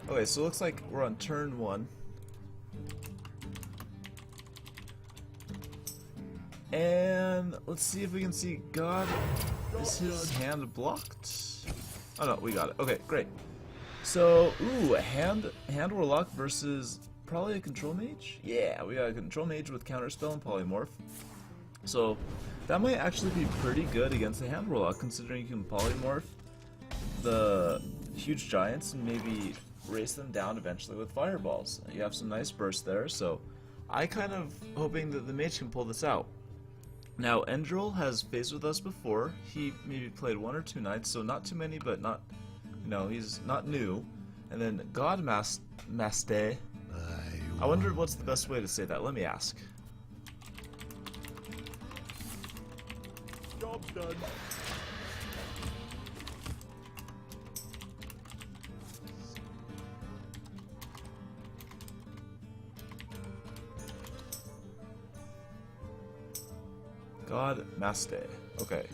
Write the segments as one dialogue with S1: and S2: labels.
S1: Okay, so it looks like we're on turn 1. And let's see if we can see God. Is his hand blocked? Oh no, we got it. Okay, great. So, ooh, a hand warlock versus probably a control mage? Yeah, we got a control mage with counterspell and polymorph. So, that might actually be pretty good against the hand warlock, considering you can polymorph the huge giants and maybe race them down eventually with fireballs. You have some nice bursts there, so I kind of hoping that the mage can pull this out. Now, Endril has faced with us before. He maybe played 1 or 2 nights, so not too many, but not, you know, he's not new. And then Godmaste. I wonder what's the best way to say that. Let me ask.
S2: Job's done.
S1: Godmaste. Okay.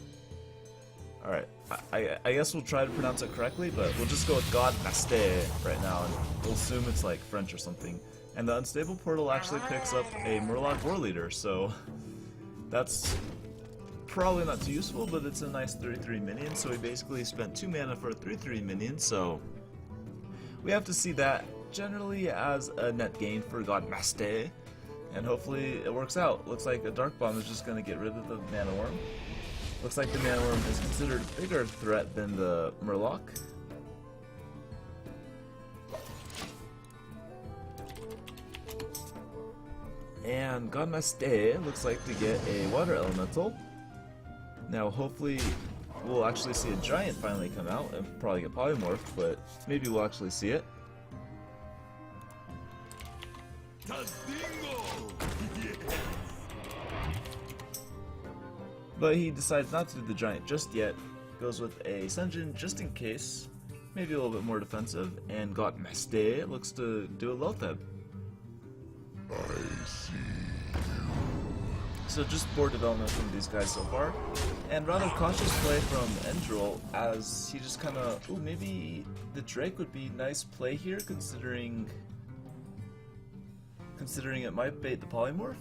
S1: Alright. I guess we'll try to pronounce it correctly, but we'll just go with Godmaste right now, and we'll assume it's like French or something. And the Unstable Portal actually picks up a Murloc War Leader, so that's probably not too useful, but it's a nice 3/3 minion, so we basically spent 2 mana for a 3/3 minion, so we have to see that generally as a net gain for Godmaste, and hopefully it works out. Looks like a Dark Bomb is just going to get rid of the Mana Worm. Looks like the Mana Worm is considered a bigger threat than the Murloc. And Godmaste looks like to get a Water Elemental. Now hopefully we'll actually see a Giant finally come out and probably get polymorphed, but maybe we'll actually see it. But he decides not to do the Giant just yet, goes with a Senjin just in case, maybe a little bit more defensive, and Godmaste looks to do a Lotheb.
S2: I see.
S1: So just poor development from these guys so far, and rather cautious play from Endril as he just kind of, ooh, maybe the Drake would be nice play here considering it might bait the polymorph.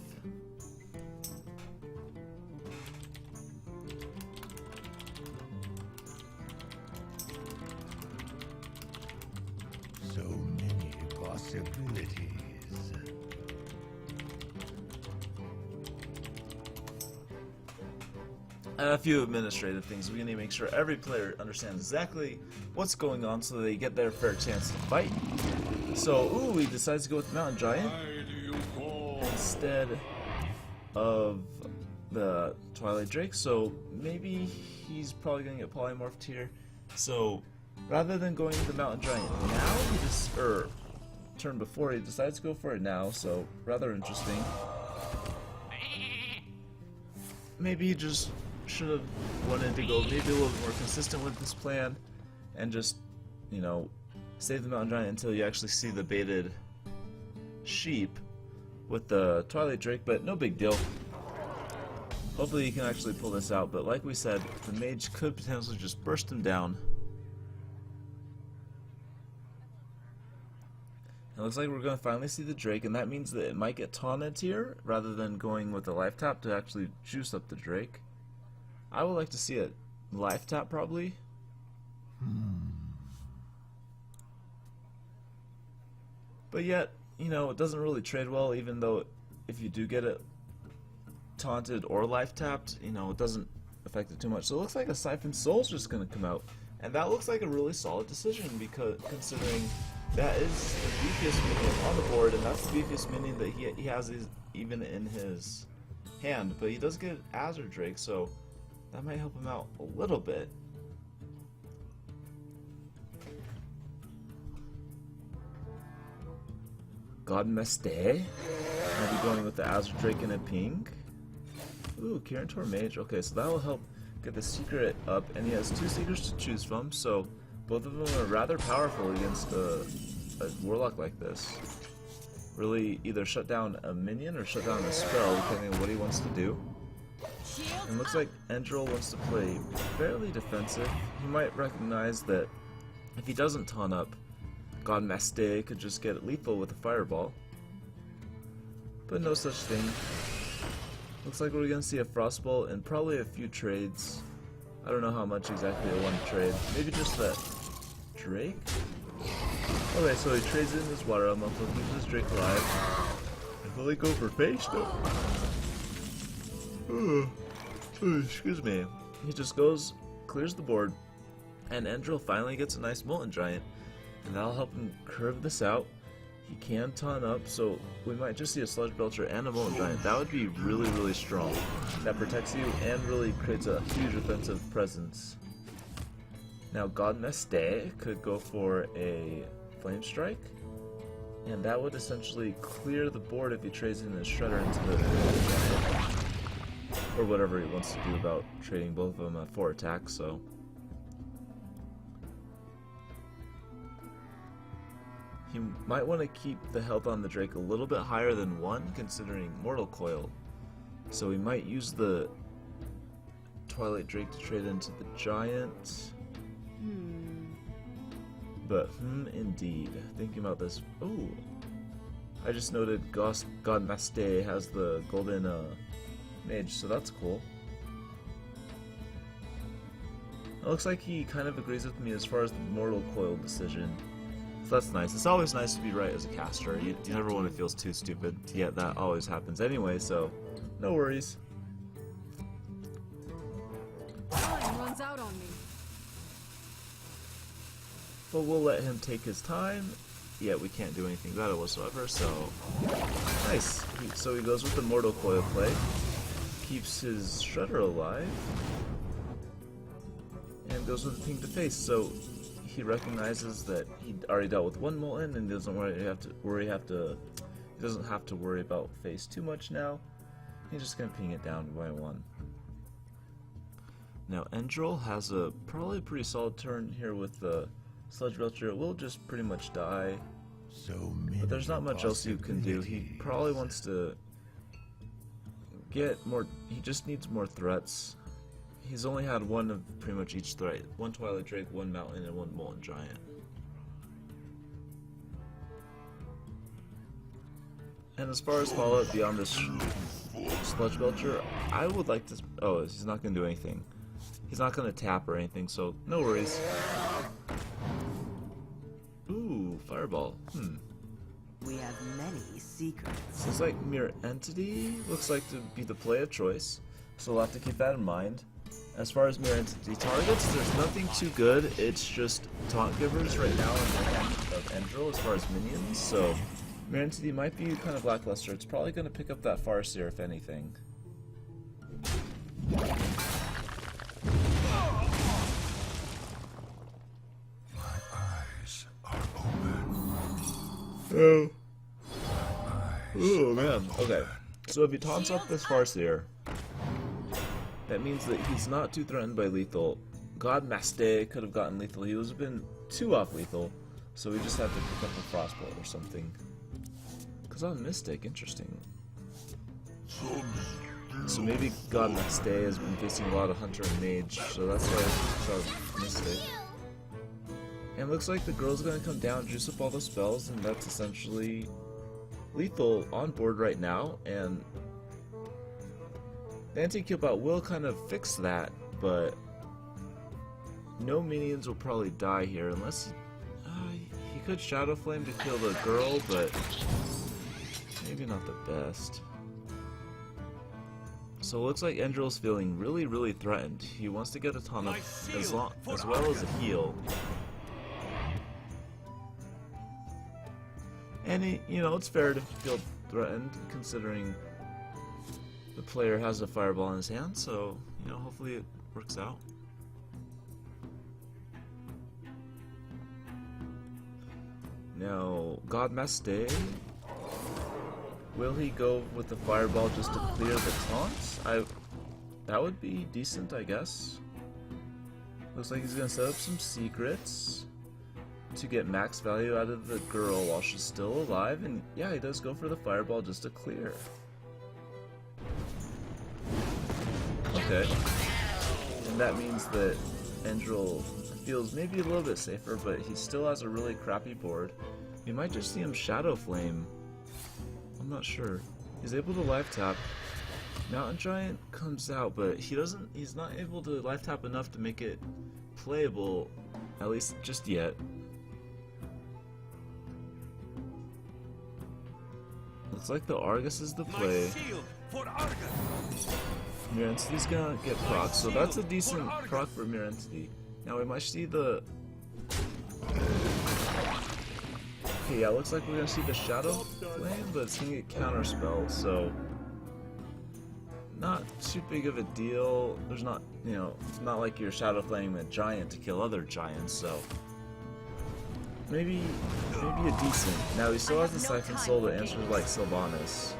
S2: So many possibilities.
S1: A few administrative things. We need to make sure every player understands exactly what's going on so they get their fair chance to fight. So, ooh, he decides to go with the Mountain Giant instead of the Twilight Drake. So maybe he's probably going to get polymorphed here. So rather than going with the Mountain Giant now, he just, turn before, he decides to go for it now. So rather interesting. Maybe he just should have wanted to go maybe a little bit more consistent with this plan and just, you know, save the Mountain Giant until you actually see the baited sheep with the Twilight Drake, but no big deal. Hopefully you can actually pull this out, but like we said, the Mage could potentially just burst him down. It looks like we're going to finally see the Drake, and that means that it might get taunted here rather than going with the life tap to actually juice up the Drake. I would like to see a life tap probably. But yet, you know, it doesn't really trade well, even though if you do get it taunted or life tapped, you know, it doesn't affect it too much. So it looks like a Siphon Soul's just going to come out, and that looks like a really solid decision because considering that is the beefiest minion on the board, and that's the beefiest minion that he has even in his hand. But he does get Azure Drake, so that might help him out a little bit. Godmaste. I'll be going with the Azure Drake and a pink. Ooh, Kirantor Mage. Okay, so that will help get the secret up, and he has 2 secrets to choose from, so both of them are rather powerful against a Warlock like this. Really either shut down a minion or shut down a spell, depending on what he wants to do. And looks like Endril wants to play fairly defensive. He might recognize that if he doesn't taunt up, Godmaste could just get lethal with a fireball. But no such thing. Looks like we're gonna see a frostball and probably a few trades. I don't know how much exactly I want to trade. Maybe just that Drake? Okay, so he trades in his water elemental, keeps his Drake alive. Will he go for face though? Excuse me. He just goes, clears the board, and Endril finally gets a nice Molten Giant, and that'll help him curve this out. He can taunt up, so we might just see a Sludge Belcher and a Molten Giant. That would be really, really strong. That protects you and really creates a huge offensive presence. Now Godmaste could go for a Flame Strike, and that would essentially clear the board if he trades in his Shredder into the Giant. Or whatever he wants to do about trading both of them at 4 attacks, so. He might want to keep the health on the Drake a little bit higher than 1, considering Mortal Coil. So he might use the Twilight Drake to trade into the Giant. But, indeed. Thinking about this. Oh! I just noted Godmaste has the golden Mage, so that's cool. It looks like he kind of agrees with me as far as the Mortal Coil decision. So that's nice. It's always nice to be right as a caster. You never want to feel too stupid, yet that always happens anyway, so no worries.
S3: Time runs out on me.
S1: But we'll let him take his time. Yet we can't do anything about it whatsoever, so nice. So he goes with the Mortal Coil play, keeps his Shredder alive, and goes with the Pink to face. So he recognizes that he already dealt with 1 Molten and doesn't he doesn't have to worry about face too much now. He's just gonna ping it down by 1. Now Endril has probably a pretty solid turn here with the Sludge Belcher. It will just pretty much die. But there's not much else you can do. He probably wants to get more. He just needs more threats. He's only had 1 of pretty much each threat. 1 Twilight Drake, 1 Mountain, and 1 Molten Giant. And as far as follow-up beyond this Sludge Belcher, I would like to... Oh, he's not going to do anything. He's not going to tap or anything, so no worries. Ooh, Fireball.
S4: We have many secrets.
S1: Looks like Mirror Entity looks like to be the play of choice, so we'll have to keep that in mind. As far as Mirror Entity targets, there's nothing too good. It's just Taunt Givers right now in the hand of Endril as far as minions, so Mirror Entity might be kind of lackluster. It's probably going to pick up that Farseer if anything. Oh. Oh man. Okay. So if he taunts up this Farseer, that means that he's not too threatened by lethal. Godmaste could have gotten lethal. He was been 2 off lethal, so we just have to pick up a Frostbolt or something. Cause I'm Mystic. Interesting. So maybe Godmaste has been facing a lot of Hunter and Mage, so that's why I saw Mystic. And it looks like the girl's gonna come down, juice up all the spells, and that's essentially lethal on board right now, and the anti-kill bot will kind of fix that, but no minions will probably die here unless he could Shadow Flame to kill the girl, but maybe not the best. So it looks like Endril's feeling really, really threatened. He wants to get a ton of as well as a heal. And it's fair to feel threatened considering the player has a fireball in his hand, so hopefully it works out. Now, Godmaste, will he go with the fireball just to clear the taunts? That would be decent, I guess. Looks like he's gonna set up some secrets to get max value out of the girl while she's still alive, and yeah, he does go for the fireball just to clear. Okay. And that means that Endril, I feels maybe a little bit safer, but he still has a really crappy board. You might just see him Shadow Flame. I'm not sure. He's able to life tap. Mountain Giant comes out, but he's not able to life tap enough to make it playable, at least just yet. Looks like the Argus is the play. Mirror Entity's gonna get proc, so that's a decent proc for Mirror Entity. Now we might see the... Okay, yeah, looks like we're gonna see the Shadow Flame, but it's gonna get counterspell, so... Not too big of a deal. There's not, you know, it's not like you're Shadow Flaming a giant to kill other giants, so... Maybe a decent. Now he still has the Siphon Soul to answer like Sylvanas.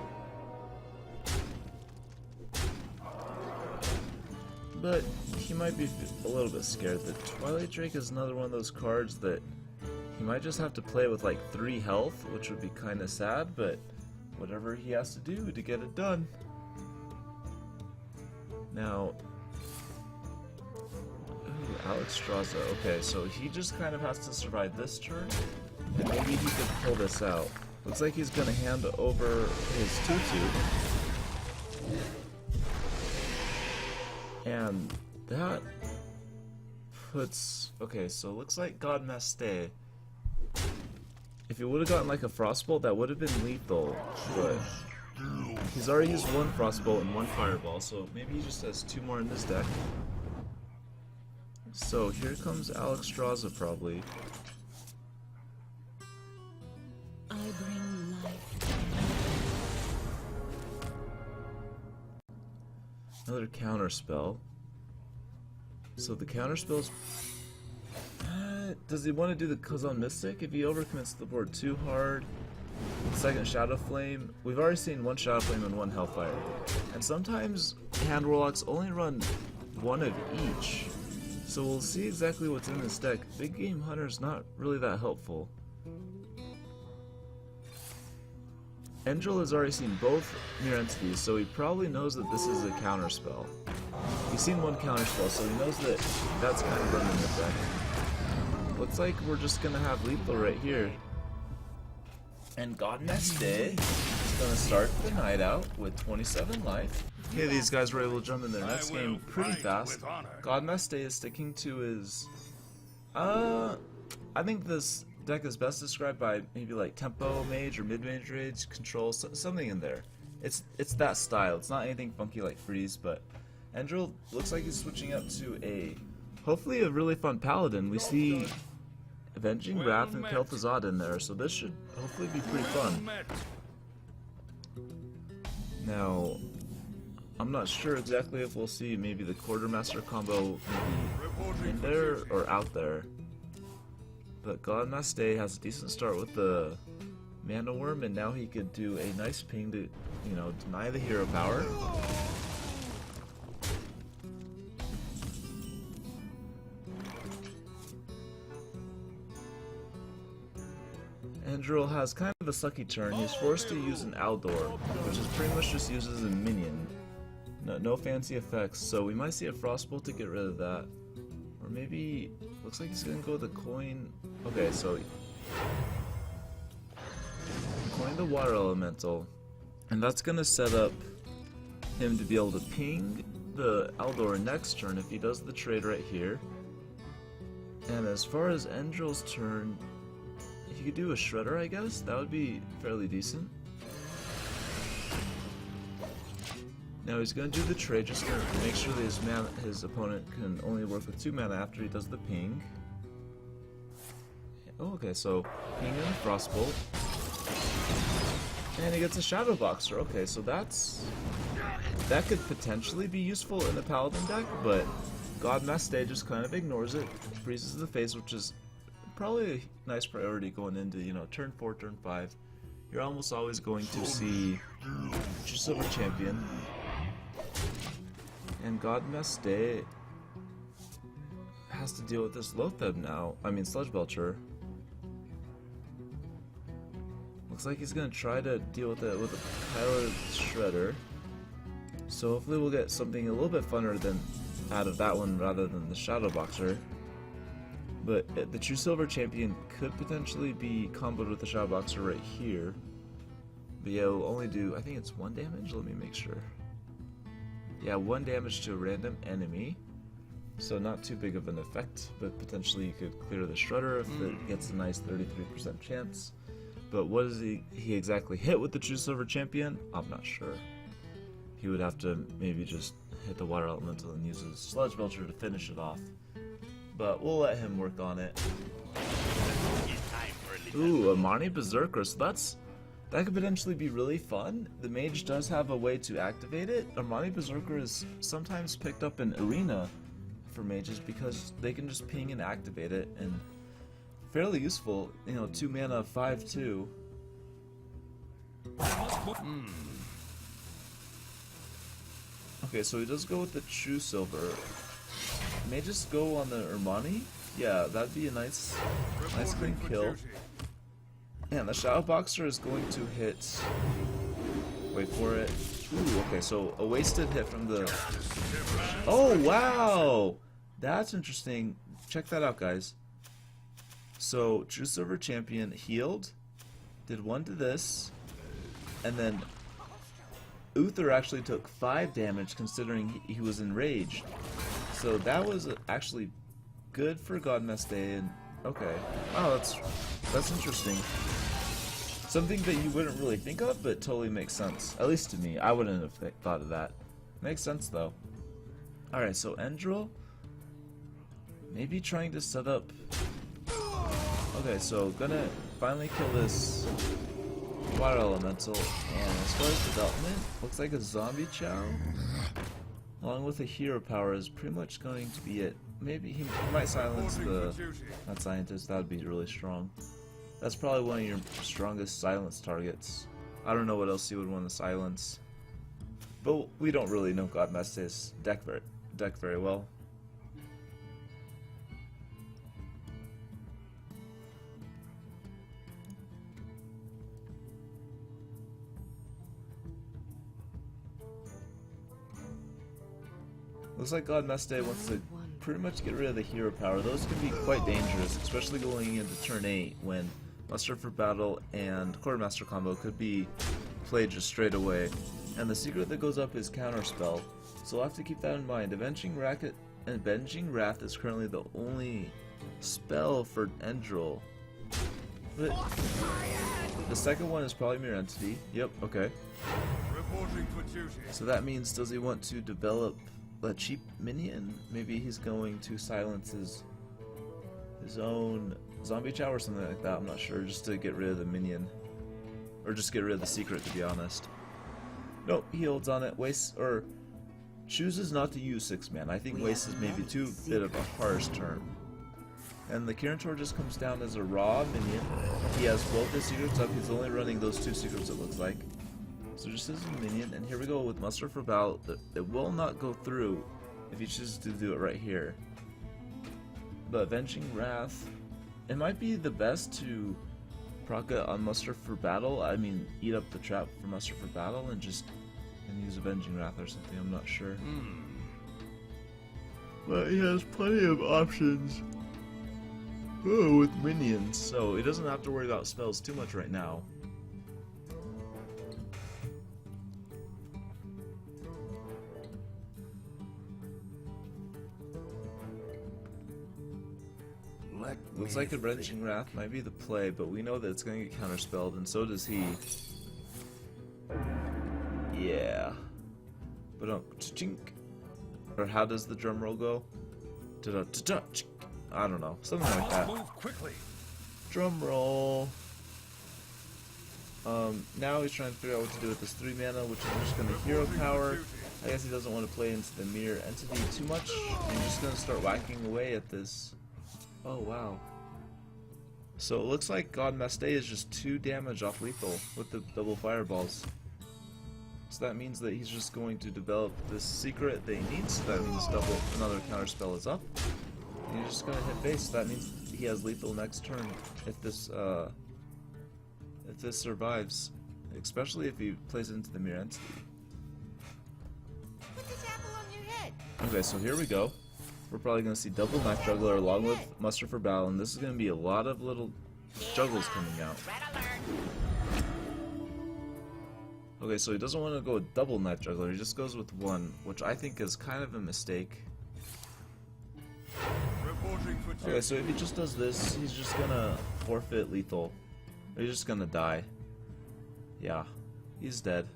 S1: But he might be a little bit scared. The Twilight Drake is another one of those cards that he might just have to play with like 3 health, which would be kind of sad, but whatever he has to do to get it done. Now, ooh, Alex Straza. Okay, so he just kind of has to survive this turn, and maybe he could pull this out. Looks like he's gonna hand over his Tutu. And that puts... Okay, so it looks like Godmaste. If he would have gotten like a Frostbolt, that would have been lethal, but he's already used 1 Frostbolt and 1 Fireball, so maybe he just has 2 more in this deck. So here comes Alex Straza probably.
S3: I bring life.
S1: Another counter spell. So the counter spells. Does he want to do the Kazan Mystic? If he overcommits the board too hard. Second Shadow Flame. We've already seen 1 Shadow Flame and 1 Hellfire. And sometimes Hand Warlocks only run 1 of each. So we'll see exactly what's in this deck. Big Game Hunter's not really that helpful. Angel has already seen both Mirror Entities, so he probably knows that this is a counter spell. He's seen 1 counter spell, so he knows that that's kind of running the deck. Looks like we're just gonna have lethal right here. And Godmaste is gonna start the night out with 27 life. Okay, these guys were able to jump in their next game pretty fast. Godmaste is sticking to his... I think this deck is best described by maybe like tempo mage or mid-range rage, control, something in there. It's that style. It's not anything funky like freeze, but Endril looks like he's switching up to a hopefully a really fun paladin. We see Avenging Wrath and Kel'Thuzad in there, so this should hopefully be pretty fun. Now, I'm not sure exactly if we'll see maybe the Quartermaster combo maybe in there or out there. But Godmaste has a decent start with the Mana Worm, and now he could do a nice ping to, you know, deny the hero power. Andril has kind of a sucky turn. He's forced to use an Aldor, which is pretty much just used as a minion. No fancy effects, so we might see a Frostbolt to get rid of that. Or maybe, looks like he's gonna go with the coin. Okay, so coin the Water Elemental, and that's gonna set up him to be able to ping the Aldor next turn if he does the trade right here. And as far as Endril's turn, if you could do a Shredder, I guess, that would be fairly decent. Now he's going to do the trade just to make sure that his opponent can only work with 2 mana after he does the ping. Oh, okay, so ping and a Frostbolt. And he gets a Shadow Boxer. Okay, so that could potentially be useful in the Paladin deck, but Godmaste just kind of ignores it, freezes the face, which is probably a nice priority going into, you know, turn 4, turn 5. You're almost always going to see just Silver Champion. And Godmaste has to deal with this Loatheb now. I mean, Sludge Belcher. Looks like he's gonna try to deal with it with a Pilot Shredder. So hopefully we'll get something a little bit funner than out of that one rather than the Shadow Boxer. But the True Silver Champion could potentially be comboed with the Shadow Boxer right here. But yeah, it'll only do, I think it's 1 damage? Let me make sure. Yeah, 1 damage to a random enemy. So not too big of an effect, but potentially you could clear the Shredder if it gets a nice 33% chance. But what does he exactly hit with the True Silver Champion? I'm not sure. He would have to maybe just hit the Water Elemental and use his Sludge Belcher to finish it off. But we'll let him work on it. Ooh, a Mani Berserker, so that could potentially be really fun. The Mage does have a way to activate it. Armani Berserker is sometimes picked up in Arena for mages because they can just ping and activate it, and fairly useful. You know, 2 mana, 5/2. Okay, so he does go with the True Silver. May just go on the Armani. Yeah, that'd be a nice clean kill. And the Shadow Boxer is going to hit. Wait for it. Ooh, okay, so a wasted hit from the. Oh wow, that's interesting. Check that out, guys. So True Silver Champion healed, did 1 to this, and then Uther actually took 5 damage considering he was enraged. So that was actually good for Godmaste. And okay, wow, that's interesting. Something that you wouldn't really think of, but totally makes sense. At least to me, I wouldn't have thought of that. Makes sense though. All right, so Endril, maybe trying to set up. Okay, so gonna finally kill this Water Elemental, and as far as development, looks like a Zombie Chow, along with a Hero Power is pretty much going to be it. Maybe he might silence the not Scientist, that would be really strong. That's probably one of your strongest silence targets. I don't know what else you would want to silence, but we don't really know Godmaste's deck very well. Looks like Godmaste wants to pretty much get rid of the Hero Power. Those can be quite dangerous, especially going into turn 8 when Muster for Battle and Quartermaster combo could be played just straight away. And the secret that goes up is Counterspell, so we'll have to keep that in mind. Avenging Wrath is currently the only spell for Endril. But the second one is probably Mirror Entity. Yep, okay. So that means, does he want to develop a cheap minion? Maybe he's going to silence his own Zombie Chow or something like that, I'm not sure, just to get rid of the minion. Or just get rid of the secret, to be honest. Nope, he holds on it, wastes, or chooses not to use 6 mana. I think waste is maybe too bit of a harsh term. And the Kirintor just comes down as a raw minion. He has both his secrets up, he's only running those 2 secrets it looks like. So just as a minion, and here we go with Muster for Battle. It will not go through if he chooses to do it right here. But Avenging Wrath, it might be the best to proc it on Muster for Battle. I mean, eat up the trap for Muster for Battle and just use Avenging Wrath or something, I'm not sure. But he has plenty of options with minions, so he doesn't have to worry about spells too much right now. Looks like Avenging Wrath might be the play, but we know that it's going to get counterspelled, and so does he. Yeah. But chink. Or how does the drum roll go? I don't know, something like that.
S2: Move quickly.
S1: Drum roll. Now he's trying to figure out what to do with this 3 mana, which is just going to Hero Power. I guess he doesn't want to play into the Mirror Entity too much. He's just going to start whacking away at this. Oh wow. So it looks like Godmaste is just 2 damage off lethal with the double fireballs. So that means that he's just going to develop this secret that he needs. So that means another counterspell is up. And he's just gonna hit base. So that means he has lethal next turn if this survives. Especially if he plays it into the Mirror Entity.
S5: Put this apple on your head.
S1: Okay, so here we go. we're probably going to see double knife juggler along with muster for battle, and this is going to be a lot of little juggles coming out. Okay, so he doesn't want to go with double knife juggler, he just goes with one, which I think is kind of a mistake. Okay, so if he just does this, he's just gonna forfeit lethal. He's just gonna die. Yeah, he's dead.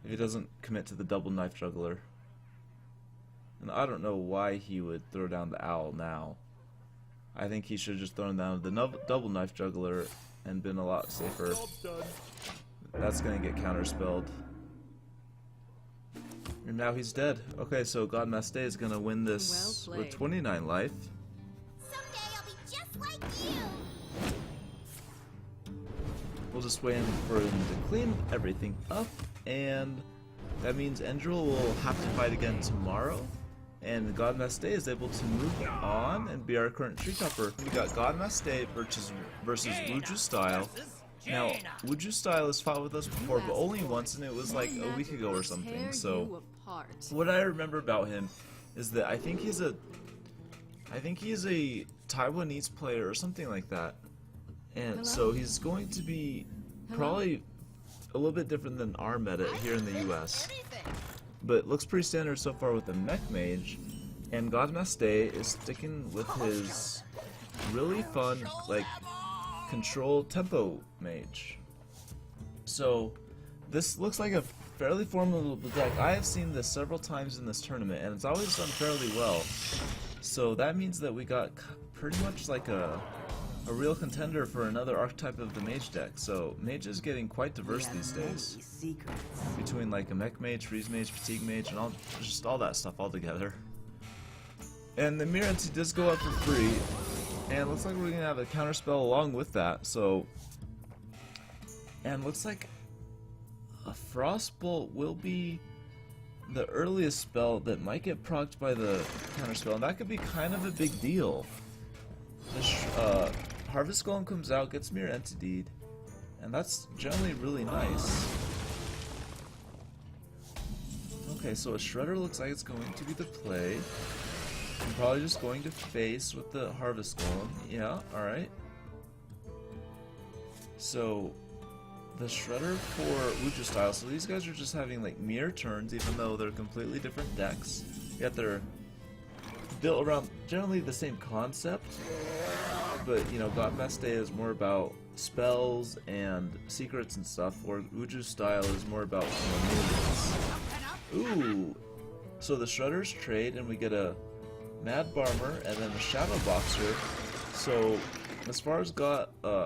S1: If he doesn't commit to the double knife juggler. And I don't know why he would throw down the owl now. I think he should have just thrown down the double knife juggler and been a lot safer. That's gonna get counterspelled. And now he's dead. Okay, so Godmaste is gonna win this with 29 life.
S5: Someday I'll be just like you.
S1: We'll just wait for him to clean everything up, and that means Endril will have to fight again tomorrow. And Godmaste is able to move on and be our current tree topper. We got Godmaste versus Wuju Style. Now, Wuju Style has fought with us before, but only once, and it was like a week ago or something. So, what I remember about him is that I think he's a Taiwanese player or something like that, and so he's going to be probably a little bit different than our meta here in the US. But looks pretty standard so far with the Mage, and Godmaste is sticking with his really fun, like, control tempo mage. So this looks like a fairly formidable deck. I have seen this several times in this tournament, and it's always done fairly well. So that means that we got pretty much like a real contender for another archetype of the mage deck. So mage is getting quite diverse these days. Between like a mech mage, freeze mage, fatigue mage, and just all that stuff all together. And the mirror entity does go up for free. And it looks like we're gonna have a counterspell along with that, so... And looks like a Frostbolt will be the earliest spell that might get procced by the counterspell, and that could be kind of a big deal. The Harvest Golem comes out, gets Mirror Entity'd, and that's generally really nice. Okay, so a Shredder looks like it's going to be the play. I'm probably just going to face with the Harvest Golem. Yeah, alright. So, the Shredder for Wuju Style. So these guys are just having like mirror turns, even though they're completely different decks. Yet they're built around generally the same concept. But, you know, Godmaste is more about spells and secrets and stuff, or Wuju Style is more about, you know, minions. Ooh! So the Shredders trade, and we get a Mad Barmer, and then a Shadow Boxer. So, as far as Godmaste's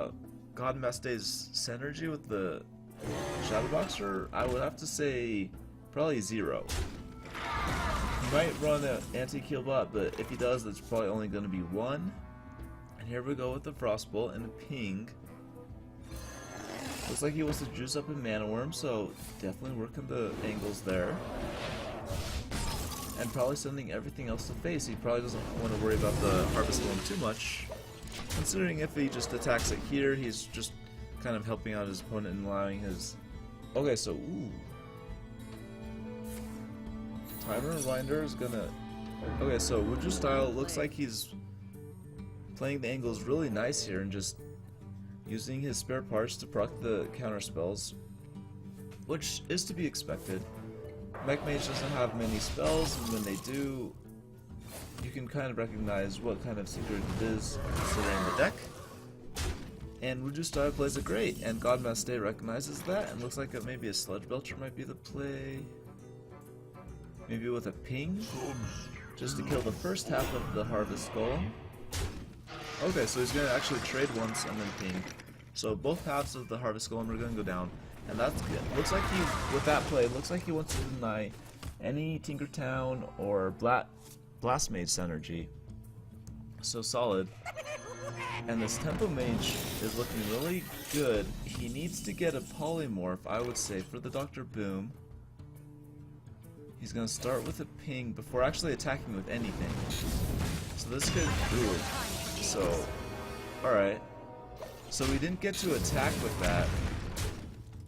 S1: synergy with the Shadow Boxer, I would have to say probably 0. He might run an anti-kill bot, but if he does, that's probably only going to be 1. And here we go with the Frostbolt and the ping. Looks like he wants to juice up a Mana Worm, so definitely working the angles there. And probably sending everything else to face. He probably doesn't want to worry about the Harvest Golem too much, considering if he just attacks it here, he's just kind of helping out his opponent and allowing his... Okay, so, ooh. Timer Reminder is gonna... Okay, so Wuju Style looks like he's playing the angles really nice here and just using his spare parts to proc the counter spells, which is to be expected. Mech Mage doesn't have many spells, and when they do, you can kind of recognize what kind of secret it is considering the deck. And Wuju Style plays it great, and Godmaste recognizes that, and looks like maybe a Sludge Belcher might be the play. Maybe with a ping, just to kill the first half of the Harvest Golem. Okay, so he's going to actually trade once and then ping. So both halves of the Harvest Golem are going to go down. And that's good. Looks like he, with that play, looks like he wants to deny any Tinkertown or Blast Mage synergy. So solid. And this Tempo Mage is looking really good. He needs to get a Polymorph, I would say, for the Dr. Boom. He's going to start with a ping before actually attacking with anything. So this could... Ooh. So... Alright. So we didn't get to attack with that.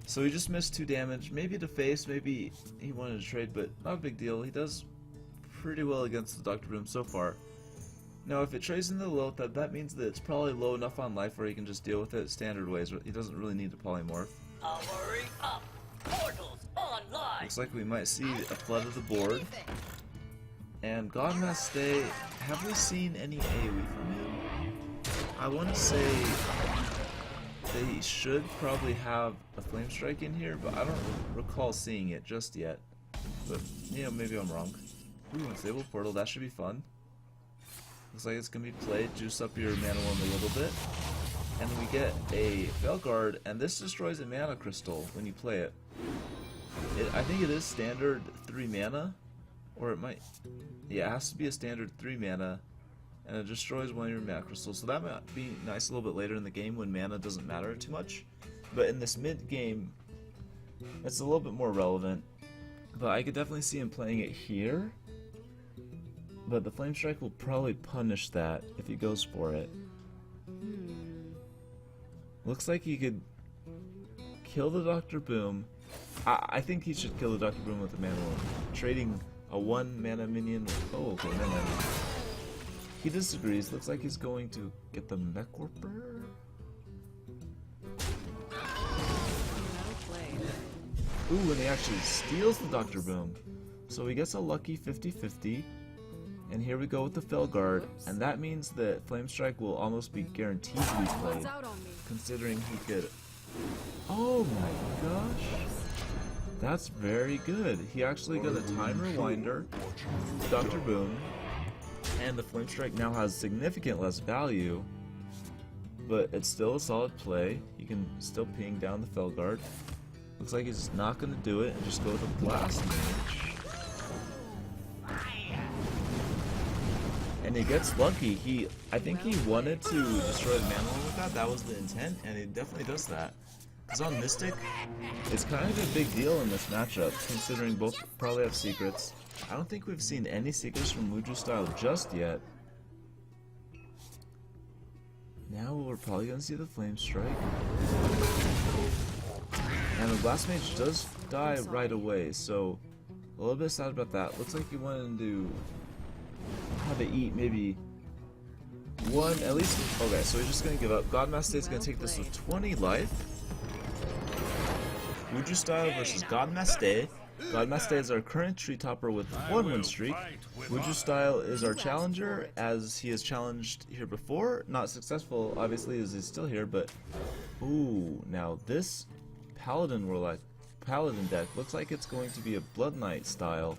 S1: So he just missed 2 damage, maybe to face, maybe he wanted to trade, but not a big deal. He does pretty well against the Dr. Boom so far. Now, if it trades into the Lilith, that means that it's probably low enough on life where he can just deal with it standard ways. He doesn't really need to polymorph.
S6: Powering up. Portals online.
S1: Looks like we might see a flood of the board. And Godmaste, have we seen any AoE from him? I want to say they should probably have a Flame Strike in here, but I don't recall seeing it just yet. But, you know, maybe I'm wrong. Ooh, Unstable Portal, that should be fun. Looks like it's going to be played, juice up your mana worm a little bit. And we get a Veilguard, and this destroys a mana crystal when you play it. I think it is standard 3 mana, or it might... Yeah, it has to be a standard 3 mana, and it destroys one of your mana crystals. So that might be nice a little bit later in the game when mana doesn't matter too much. But in this mid-game, it's a little bit more relevant. But I could definitely see him playing it here. But the Flame Strike will probably punish that if he goes for it. Looks like he could kill the Dr. Boom. I think he should kill the Dr. Boom with the Mana Worm. Trading a 1 mana minion with... Oh, okay, never mind. He disagrees. Looks like he's going to get the Mech Warper. Ooh, and he actually steals the Dr. Boom. So he gets a lucky 50-50. And here we go with the Felguard, and that means that Flame Strike will almost be guaranteed to be played, considering he could... Oh my gosh! That's very good. He actually got a Time Rewinder, Dr. Boom, and the Flame Strike now has significant less value, but it's still a solid play. You can still ping down the Felguard. Looks like he's not going to do it and just go with a Blast Mage. And he gets lucky. I think he wanted to destroy the mana worm with that. That was the intent, and he definitely does that. Because on Mystic, it's kind of a big deal in this matchup, considering both probably have secrets. I don't think we've seen any secrets from Muju style just yet. Now we're probably going to see the Flame Strike. And the Blast Mage does die right away, so a little bit sad about that. Looks like he wanted to have to eat maybe one, at least. Okay, so he's just gonna give up. Godmaste is gonna take this with 20 life. Muju style versus Godmaste. Godmaste is our current tree topper with 1 win streak. Muju style is our challenger, as he has challenged here before. Not successful, obviously, as he's still here, but ooh, now this Paladin Warlock Paladin deck looks like it's going to be a Blood Knight style.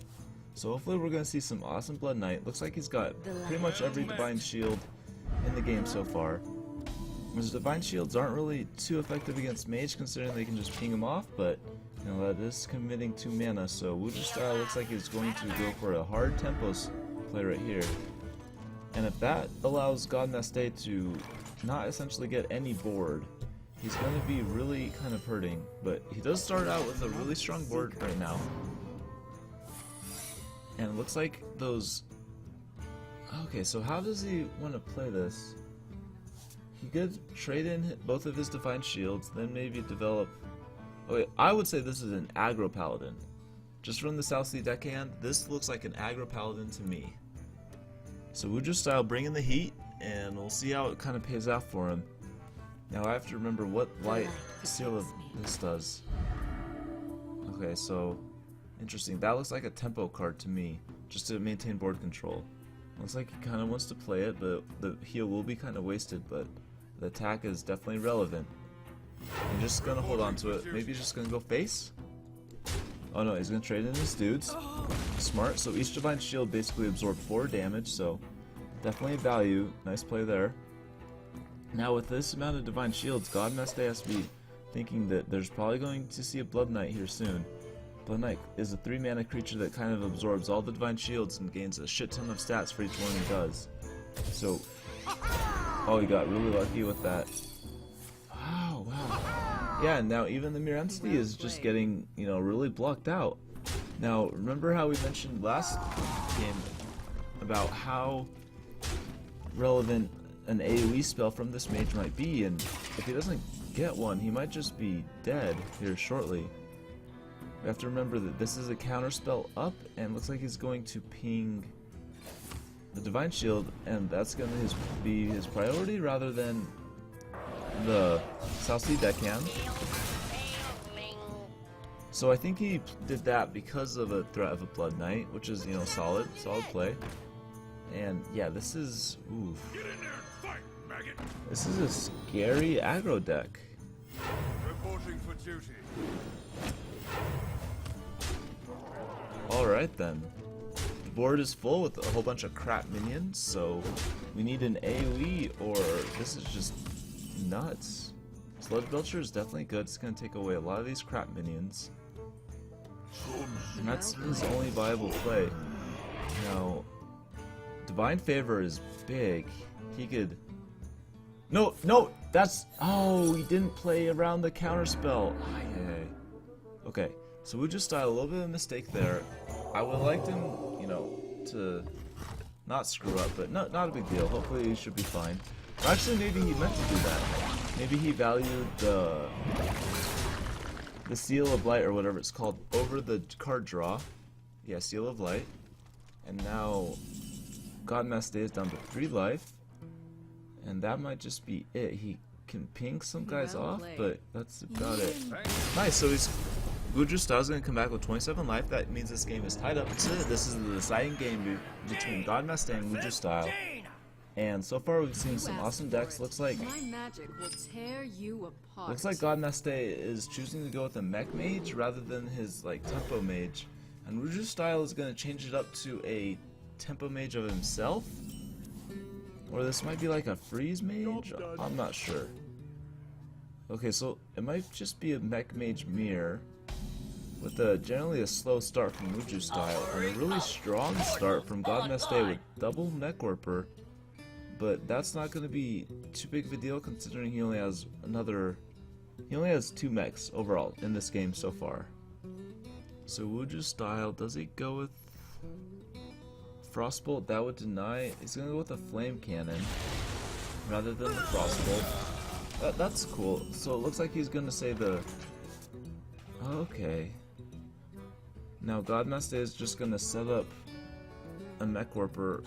S1: So hopefully we're going to see some awesome Blood Knight. Looks like he's got pretty much every Divine Shield in the game so far. His Divine Shields aren't really too effective against Mage, considering they can just ping him off, but you know, that is committing 2 mana, so Wuju style looks like he's going to go for a hard tempos play right here. And if that allows Godmaste to not essentially get any board, he's going to be really kind of hurting, but he does start out with a really strong board right now. And it looks like those... Okay, so how does he want to play this? He could trade in both of his Divine Shields, then maybe develop... Okay, I would say this is an aggro Paladin. Just from the South Sea deckhand, this looks like an aggro Paladin to me. So Wuju style, bring in the heat, and we'll see how it kind of pays off for him. Now I have to remember what light seal of this does. Okay, so... Interesting. That looks like a tempo card to me, just to maintain board control. Looks like he kind of wants to play it, but the heal will be kind of wasted, but the attack is definitely relevant. I'm just going to hold on to it. Maybe he's just going to go face? Oh no, he's going to trade in his dudes. Smart. So each Divine Shield basically absorbed 4 damage, so definitely a value. Nice play there. Now with this amount of Divine Shields, Godmaste has to be thinking that there's probably going to see a Blood Knight here soon. Blood Knight is a 3 mana creature that kind of absorbs all the Divine Shields and gains a shit ton of stats for each one he does. So, oh, he got really lucky with that. Oh, wow. Yeah, now even the Mirror Entity is just getting, you know, really blocked out. Now, remember how we mentioned last game about how relevant an AoE spell from this mage might be, and if he doesn't get one, he might just be dead here shortly. We have to remember that this is a counter spell up, and looks like he's going to ping the Divine Shield, and that's going to be his priority rather than the South Sea Deckhand. So I think he did that because of a threat of a Blood Knight, which is, you know, solid play. And yeah, this is, oof.
S2: Get in there and fight, maggot.
S1: This is a scary aggro deck.
S2: Reporting for duty.
S1: Alright then. The board is full with a whole bunch of crap minions, so we need an AoE or this is just nuts. Sludge Belcher is definitely good. It's going to take away a lot of these crap minions. And that's his only viable play. Now, Divine Favor is big. He could... No, that's... Oh, he didn't play around the counterspell. Okay, so we just style a little bit of a mistake there. I would have liked him, you know, to not screw up, but not a big deal. Hopefully he should be fine. Or actually, maybe he meant to do that. Maybe he valued the Seal of Light, or whatever it's called, over the card draw. Yeah, Seal of Light. And now Godmaste is down to 3 life. And that might just be it. He can ping some guys off, but that's about it. Nice, so he's... Wuju Style's going to come back with 27 life. That means this game is tied up. This is the deciding game between Godmaste and Wuju Style. And so far we've seen some awesome decks. Looks like
S3: My magic will tear you apart.
S1: Looks like Godmaste is choosing to go with a Mech Mage rather than his like Tempo Mage. And Wuju Style is going to change it up to a Tempo Mage of himself. Or this might be like a Freeze Mage? I'm not sure. Okay, so it might just be a Mech Mage Mirror with generally a slow start from Wuju Style and a really strong start from Godmaste with double Mech Warper. But that's not going to be too big of a deal considering he only has 2 mechs overall in this game so far. So Wuju Style, does he go with Frostbolt? That would deny. He's going to go with a Flame Cannon rather than the Frostbolt. That's cool. So it looks like he's going to say the... Okay. Now Godmaste is just going to set up a Mech Warper.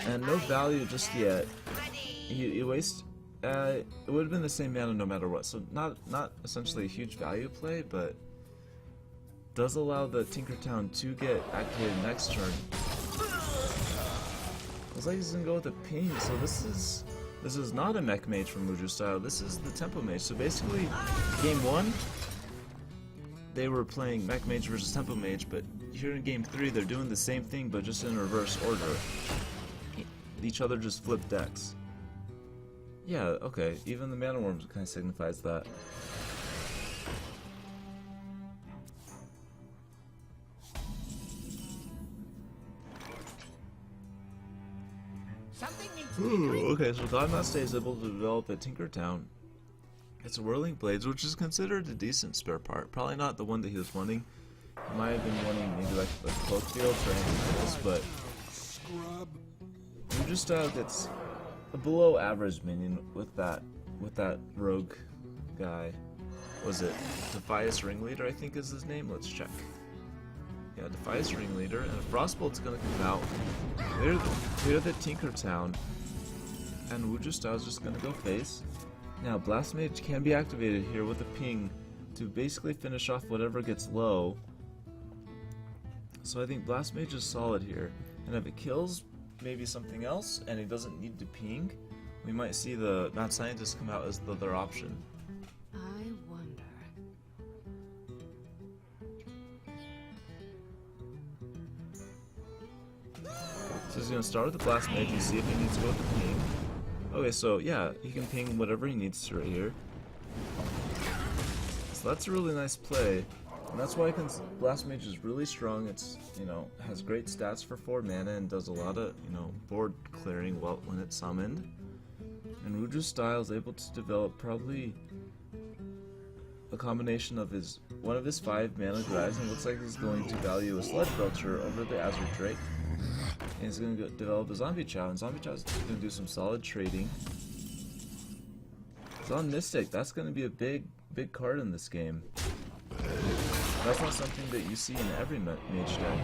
S1: And no value just yet. He wastes. It would have been the same mana no matter what. So not essentially a huge value play, but does allow the Tinkertown to get activated next turn. Looks like he's gonna go with a ping. So this is not a Mech Mage from Wuju Style. This is the Tempo Mage. So basically, game 1, they were playing Mech Mage versus Tempo Mage, but here in game 3, they're doing the same thing, but just in reverse order. Each other just flipped decks. Yeah, okay. Even the Mana Worm kind of signifies that. Ooh, okay, so Godmaste is able to develop a Tinkertown. It's a Whirling Blades, which is considered a decent spare part. Probably not the one that he was wanting. He might have been wanting maybe like the Cloak Field or anything else, but Wuju Style gets a below average minion with that rogue guy. Was it Defias Ringleader, I think is his name? Let's check. Yeah, Defias Ringleader, and a Frostbolt's gonna come out. Clear the Tinkertown. And Wuju Style's just gonna go face. Now Blast Mage can be activated here with a ping to basically finish off whatever gets low. So I think Blast Mage is solid here. And if it kills maybe something else and it doesn't need to ping, we might see the Mad Scientist come out as the other option.
S3: I wonder.
S1: So he's gonna start with the Blast Mage and see if he needs to go with the ping. Okay, so yeah, he can ping whatever he needs to right here. So that's a really nice play. And that's why Blast Mage is really strong. It's, you know, has great stats for 4 mana and does a lot of, you know, board clearing well when it's summoned. And Wuju Style is able to develop probably a combination of one of his 5 mana drives, and it looks like he's going to value a Sludge Belcher over the Azure Drake. And he's going to develop a Zombie Chow, and Zombie Chow is going to do some solid trading. So on Mystic, that's going to be a big big card in this game. That's not something that you see in every mage deck.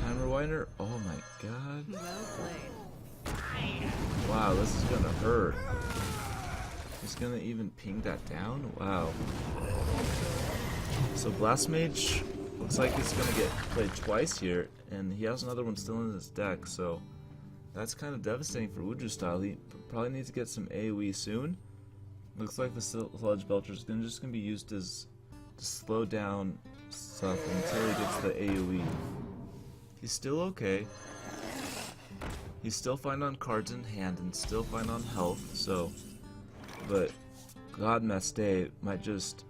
S1: Time Rewinder? Oh my god.
S3: Well played.
S1: Wow, this is gonna hurt. He's gonna even ping that down? Wow. So Blast Mage looks like he's gonna get played twice here, and he has another one still in his deck, so that's kind of devastating for Uju style. He probably needs to get some AoE soon. Looks like the Sludge Belcher is just gonna be used as to slow down stuff until he gets the AoE. He's still okay. He's still fine on cards in hand and still fine on health, so... But Godmaste might just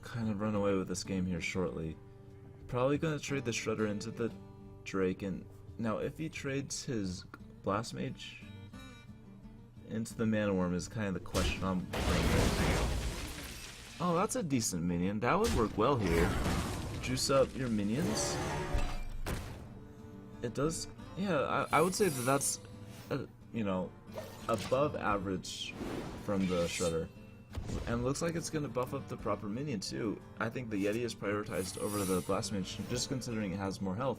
S1: kind of run away with this game here shortly. Probably gonna trade the Shredder into the Drake, and now if he trades his Blast Mage into the Mana Worm is kind of the question I'm playing. Oh, that's a decent minion. That would work well here. Juice up your minions. It does. Yeah, I would say that that's, you know, above average from the Shredder. And looks like it's going to buff up the proper minion too. I think the Yeti is prioritized over the Blast Mage, just considering it has more health.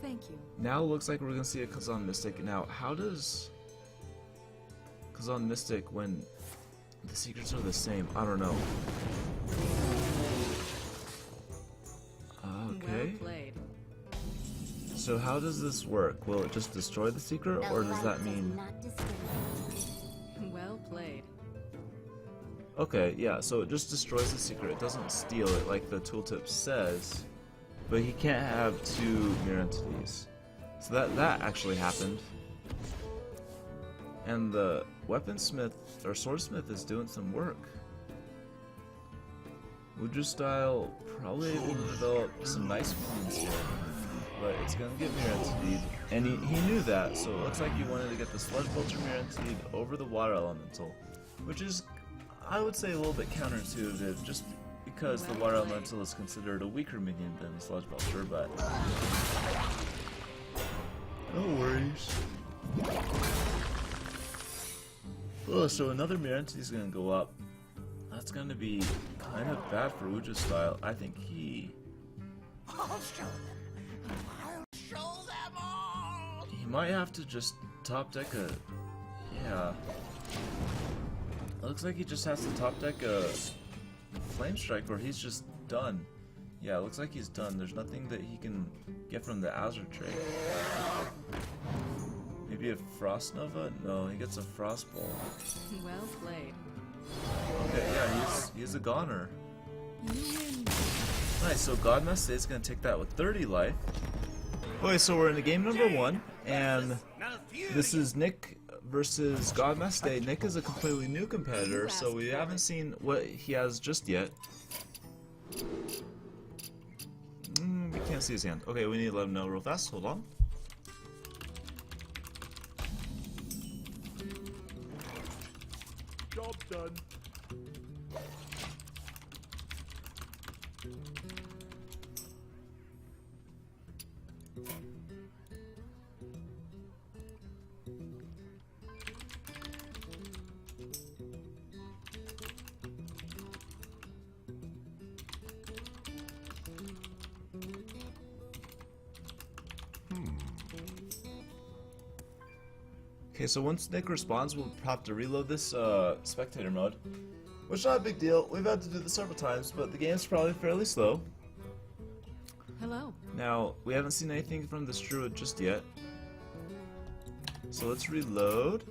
S3: Thank you.
S1: Now it looks like we're going to see a Khazan Mystic. Now, how does Khazan Mystic, when the secrets are the same? I don't know. Okay.
S3: Well played.
S1: So how does this work? Will it just destroy the secret, or does that mean...
S3: Well played.
S1: Okay, yeah, so it just destroys the secret. It doesn't steal it like the tooltip says, but he can't have two mirror entities. So that actually happened. And the weaponsmith or swordsmith is doing some work. Uju style probably able to develop some nice minions here, but it's gonna get mirror entity, and he knew that, so it looks like he wanted to get the Sludge Belcher mirror entity over the water elemental, which is, I would say, a little bit counterintuitive, just because the water elemental is considered a weaker minion than the Sludge Belcher, but no worries. Oh, so another mirror entity is gonna go up. That's gonna be kind of bad for Uju style. I think he might have to just top deck a... Yeah. Looks like he just has to top deck a Flame Strike or he's just done. Yeah, it looks like he's done. There's nothing that he can get from the Azure trade. Maybe a Frost Nova? No, he gets a Frost Ball.
S3: Well played.
S1: Okay, yeah, he's a goner.
S3: You win.
S1: Nice, so Godmaste is going to take that with 30 life. Okay, so we're in the game number 1, and this is Nick versus Godmaste. Nick is a completely new competitor, so we haven't seen what he has just yet. We can't see his hand. Okay, we need to let him know real fast. Hold on.
S2: Job done.
S1: Okay, so once Nick responds, we'll have to reload this spectator mode, which is not a big deal. We've had to do this several times, but the game's probably fairly slow.
S3: Hello.
S1: Now, we haven't seen anything from this druid just yet. So let's reload.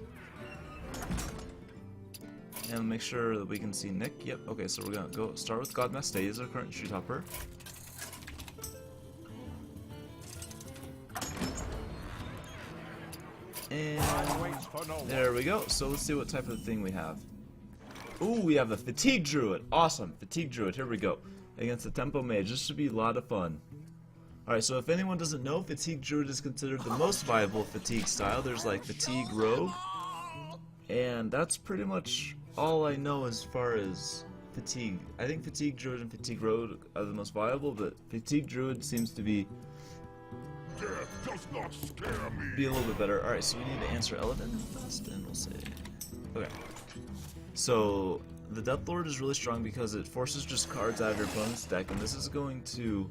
S1: And make sure that we can see Nick. Yep, okay, so we're gonna go start with Godmaste. He's our current tree topper. And there we go. So let's see what type of thing we have. Ooh, we have a Fatigue Druid. Awesome. Fatigue Druid. Here we go. Against the Tempo Mage. This should be a lot of fun. Alright, so if anyone doesn't know, Fatigue Druid is considered the most viable Fatigue style. There's like Fatigue Rogue. And that's pretty much all I know as far as Fatigue. I think Fatigue Druid and Fatigue Rogue are the most viable, but Fatigue Druid seems to be
S2: Death does not scare me.
S1: a little bit better. Alright, so we need to answer Element first, and we'll say... Okay. So, the Death Lord is really strong because it forces just cards out of your opponent's deck, and this is going to...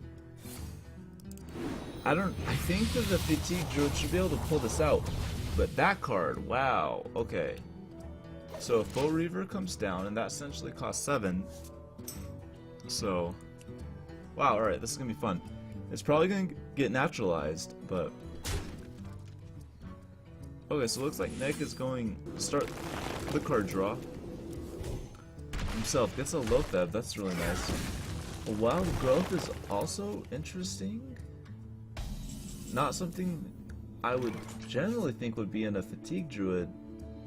S1: I think that the Fatigue Druid should be able to pull this out, but that card, wow, okay. So if Foe Reaver comes down, and that essentially costs 7, so... Wow, alright, this is gonna be fun. It's probably gonna get naturalized, but... Okay, so it looks like Nick is going to start the card draw. Himself gets a Lotheb, that's really nice. A Wild Growth is also interesting. Not something I would generally think would be in a Fatigue Druid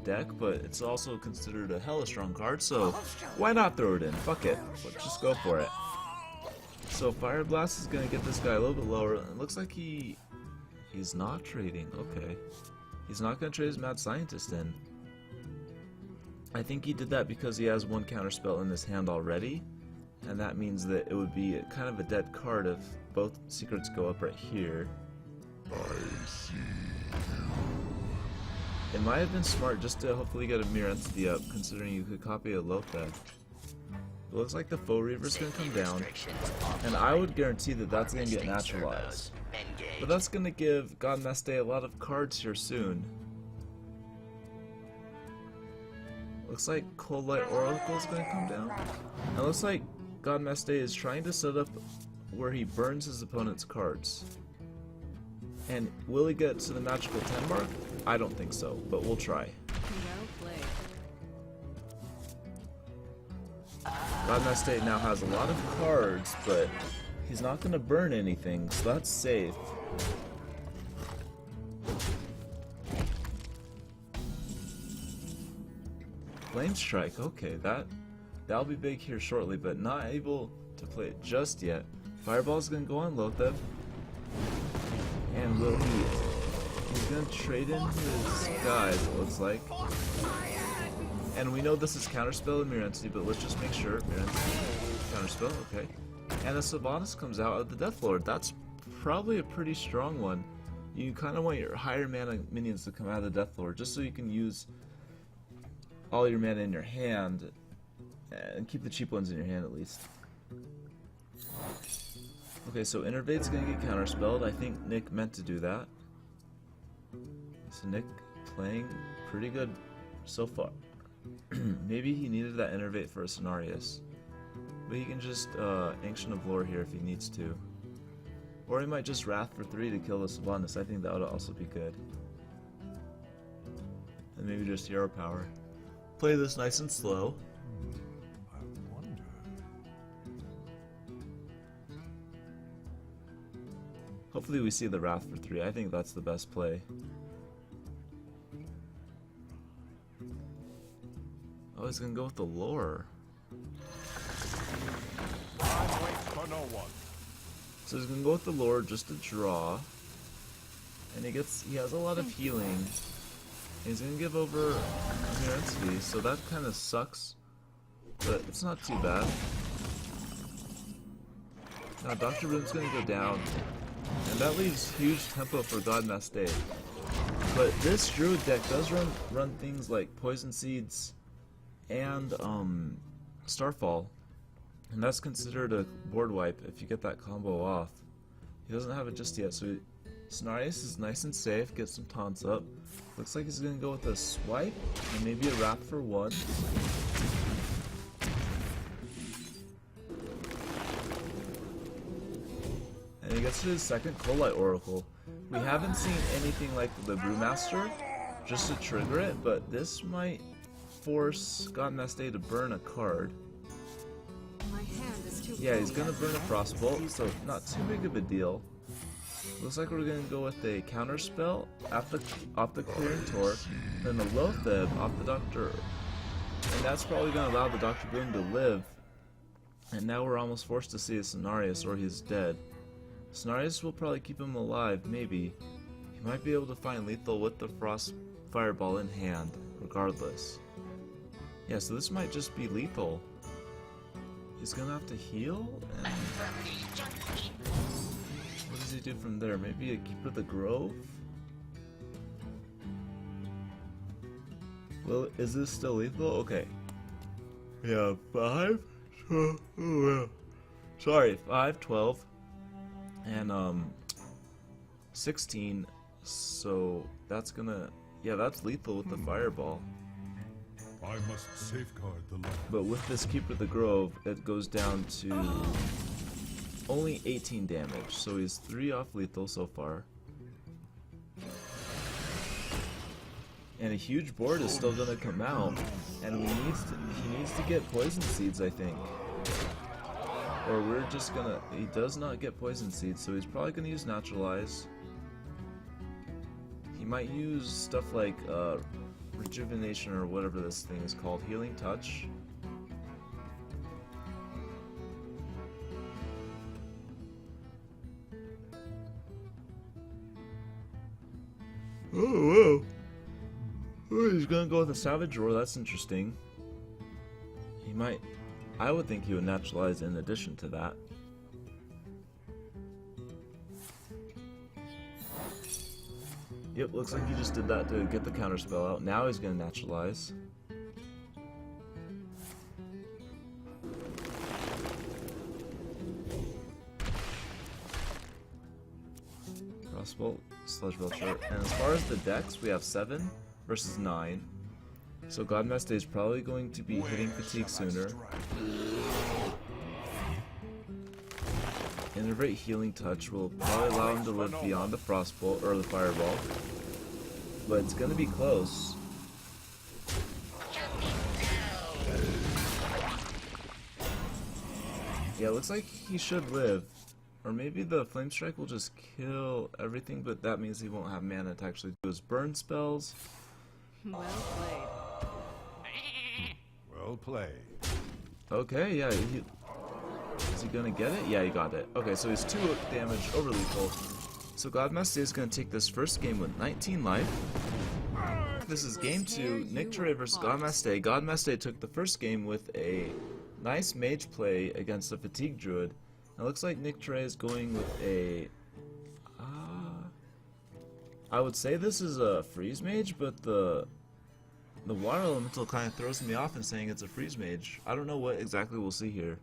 S1: deck, but it's also considered a hella strong card, so why not throw it in? Fuck it. Let's just go for it. So Fire Blast is gonna get this guy a little bit lower. It looks like he's not trading. Okay. He's not gonna trade his Mad Scientist in. I think he did that because he has one counterspell in his hand already, and that means that it would be kind of a dead card if both secrets go up right here.
S2: I see.
S1: It might have been smart just to hopefully get a Mirror Entity up, considering you could copy a Lotheb. It looks like the Foe Reaver's gonna come down, and I would guarantee that that's gonna get naturalized. But that's gonna give Godmaste a lot of cards here soon. Looks like Cold Light Oracle is gonna come down. And it looks like Godmaste is trying to set up where he burns his opponent's cards. And will he get to the magical 10 mark? I don't think so, but we'll try.
S3: Well played.
S1: Godmaste now has a lot of cards, but he's not going to burn anything, so that's safe. Flame Strike, okay, that'll be big here shortly, but not able to play it just yet. Fireball's going to go on Lotheb. And will he? He's going to trade in his guys, it looks like. And we know this is Counterspell and Mirror Entity, but let's just make sure. Mirror Entity, Counterspell, okay. And the Sylvanas comes out of the Death Lord. That's probably a pretty strong one. You kind of want your higher mana minions to come out of the Death Lord, just so you can use all your mana in your hand, and keep the cheap ones in your hand at least. Okay, so Innervade's gonna get counterspelled. I think Nick meant to do that. So Nick playing pretty good so far. Maybe he needed that Innervate for a Cenarius. But he can just Ancient of Lore here if he needs to. Or he might just Wrath for 3 to kill the Sylvanas. I think that would also be good. And maybe just Hero Power. Play this nice and slow.
S2: I wonder.
S1: Hopefully we see the Wrath for 3. I think that's the best play. Oh, he's gonna go with the Lore.
S2: I wait for no one.
S1: So he's gonna go with the Lore just to draw. And he has a lot of healing. He's gonna give over Mirror Entity, so that kind of sucks. But it's not too bad. Now Dr. Boom's gonna go down. And that leaves huge tempo for Godmaste. But this Druid deck does run things like Poison Seeds and Starfall. And that's considered a board wipe if you get that combo off. He doesn't have it just yet, so Cenarius is nice and safe, gets some taunts up. Looks like he's gonna go with a Swipe and maybe a Wrath for 1. And he gets to his second Cold Light Oracle. We haven't seen anything like the Brewmaster just to trigger it, but this might force Godmaste to burn a card.
S3: My hand is too
S1: Yeah, he's
S3: full.
S1: gonna burn a Frostbolt, so not too big of a deal. Looks like we're gonna go with a counter spell off the Clearing Torque, then a Lotheb off the Doctor. And that's probably gonna allow the Dr. Boom to live. And now we're almost forced to see a Cenarius or he's dead. Cenarius will probably keep him alive, maybe. He might be able to find lethal with the Frost Fireball in hand, regardless. Yeah, so this might just be lethal. He's gonna have to heal? And what does he do from there? Maybe a Keeper of the Grove? Well, is this still lethal? Okay. Yeah, 5. Oh, yeah. Sorry, 5, 12, and 16. So that's gonna, yeah, that's lethal with the fireball.
S2: I must safeguard the land.
S1: But with this Keeper of the Grove, it goes down to only 18 damage. So he's 3 off lethal so far. And a huge board is still gonna come out, and he needs to get poison seeds, I think. Or we're just gonna, he does not get poison seeds, so he's probably gonna use Naturalize. He might use stuff like Rejuvenation or whatever this thing is called, Healing Touch. Oh, whoa. Oh, he's gonna go with a Savage Roar, that's interesting. He might, I would think he would Naturalize in addition to that. Yep, looks like he just did that to get the counterspell out. Now he's gonna Naturalize. Crossbolt, Sludge Belcher. And as far as the decks, we have 7 versus 9. So Godmaste is probably going to be hitting fatigue sooner. Innervate Healing Touch will probably allow him to live beyond the Frostbolt or the Fireball. But it's gonna be close. Yeah, looks like he should live. Or maybe the Flame Strike will just kill everything, but that means he won't have mana to actually do his burn spells.
S3: Well played.
S2: Well played.
S1: Okay, yeah, is he gonna get it? Yeah, he got it. Okay, so he's 2 damage over lethal. So Godmaste is gonna take this first game with 19 life. This is game 2, Nick Ture versus Godmaste. Godmaste took the first game with a nice mage play against the Fatigue Druid. It looks like Nick Ture is going with a... I would say this is a Freeze Mage, but the Water Elemental kind of throws me off in saying it's a Freeze Mage. I don't know what exactly we'll see here.